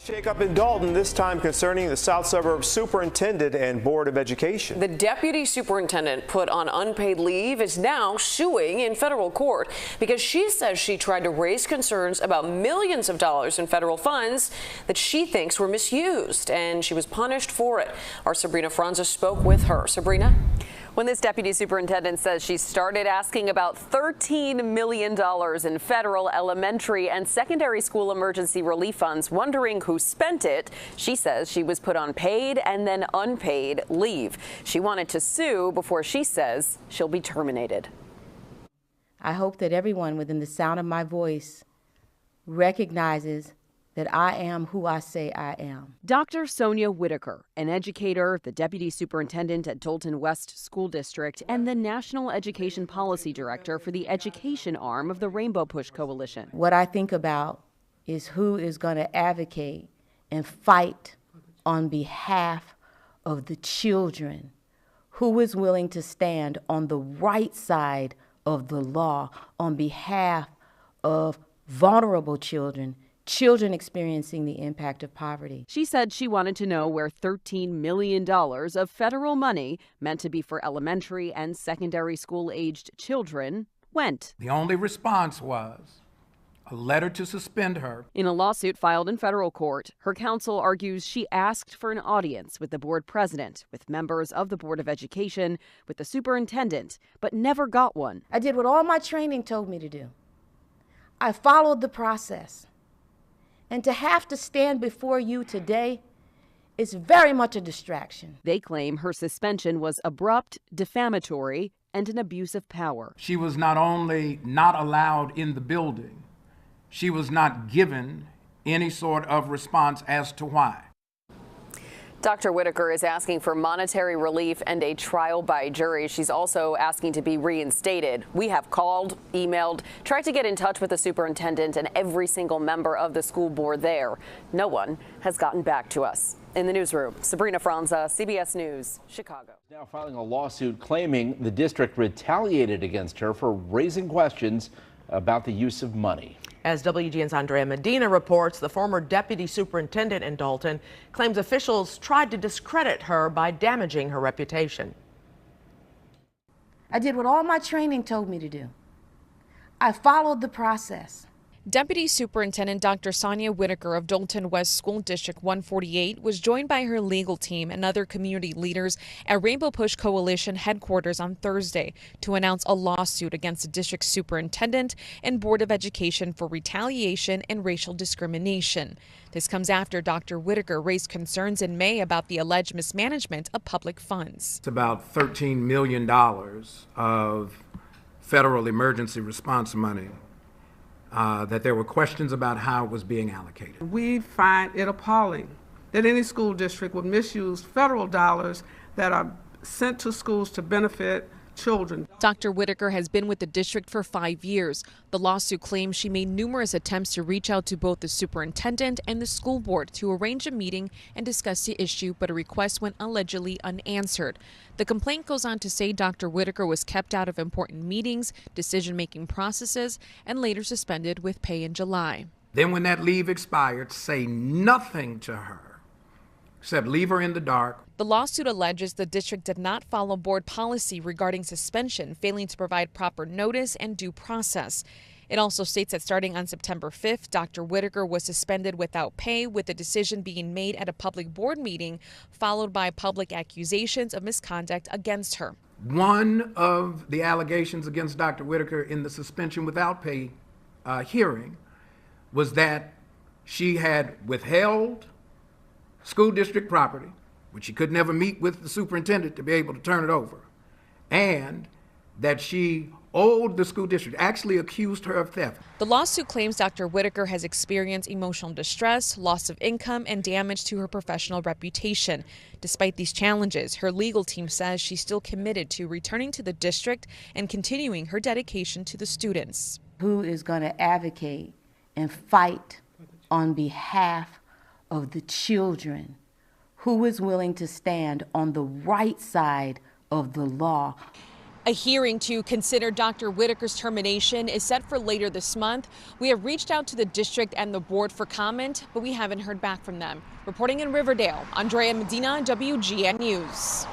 Shake up in Dalton, this time concerning the South Suburbs Superintendent and Board of Education. The deputy superintendent put on unpaid leave is now suing in federal court because she says she tried to raise concerns about millions of dollars in federal funds that she thinks were misused, and she was punished for it. Our Sabrina Franza spoke with her. Sabrina? When this deputy superintendent says she started asking about $13 million in federal, elementary, and secondary school emergency relief funds, wondering who spent it, she says she was put on paid and then unpaid leave. She wanted to sue before she says she'll be terminated. I hope that everyone within the sound of my voice recognizes that I am who I say I am. Dr. Sonia Whitaker, an educator, the deputy superintendent at Dalton West School District, and the National Education Policy Director for the education arm of the Rainbow Push Coalition. What I think about is who is going to advocate and fight on behalf of the children, who is willing to stand on the right side of the law on behalf of vulnerable children, children experiencing the impact of poverty. She said she wanted to know where $13 million of federal money meant to be for elementary and secondary school-aged children went. The only response was a letter to suspend her. In a lawsuit filed in federal court, her counsel argues she asked for an audience with the board president, with members of the Board of Education, with the superintendent, but never got one. I did what all my training told me to do. I followed the process. And to have to stand before you today is very much a distraction. They claim her suspension was abrupt, defamatory, and an abuse of power. She was not only not allowed in the building, she was not given any sort of response as to why. Dr. Whitaker is asking for monetary relief and a trial by jury. She's also asking to be reinstated. We have called, emailed, tried to get in touch with the superintendent and every single member of the school board there. No one has gotten back to us. In the newsroom, Sabrina Franza, CBS News, Chicago. Now filing a lawsuit claiming the district retaliated against her for raising questions about the use of money. As WGN's Andrea Medina reports, the former deputy superintendent in Dalton claims officials tried to discredit her by damaging her reputation. I did what all my training told me to do. I followed the process. Deputy Superintendent Dr. Sonia Whitaker of Dalton West School District 148 was joined by her legal team and other community leaders at Rainbow Push Coalition headquarters on Thursday to announce a lawsuit against the district superintendent and Board of Education for retaliation and racial discrimination. This comes after Dr. Whitaker raised concerns in May about the alleged mismanagement of public funds. It's about $13 million of federal emergency response money. That there were questions about how it was being allocated. We find it appalling that any school district would misuse federal dollars that are sent to schools to benefit children. Dr. Whitaker has been with the district for 5 years. The lawsuit claims she made numerous attempts to reach out to both the superintendent and the school board to arrange a meeting and discuss the issue, but a request went allegedly unanswered. The complaint goes on to say Dr. Whitaker was kept out of important meetings, decision-making processes, and later suspended with pay in July. Then when that leave expired, say nothing to her, except leave her in the dark. The lawsuit alleges the district did not follow board policy regarding suspension, failing to provide proper notice and due process. It also states that starting on September 5th, Dr. Whitaker was suspended without pay, with the decision being made at a public board meeting, followed by public accusations of misconduct against her. One of the allegations against Dr. Whitaker in the suspension without pay hearing was that she had withheld school district property, which she could never meet with the superintendent to be able to turn it over, and that she owed the school district, actually accused her of theft. The lawsuit claims Dr. Whitaker has experienced emotional distress, loss of income, and damage to her professional reputation. Despite these challenges, her legal team says she's still committed to returning to the district and continuing her dedication to the students. Who is going to advocate and fight on behalf of the children? Who is willing to stand on the right side of the law? A hearing to consider Dr. Whitaker's termination is set for later this month. We have reached out to the district and the board for comment, but we haven't heard back from them. Reporting in Riverdale, Andrea Medina, WGN News.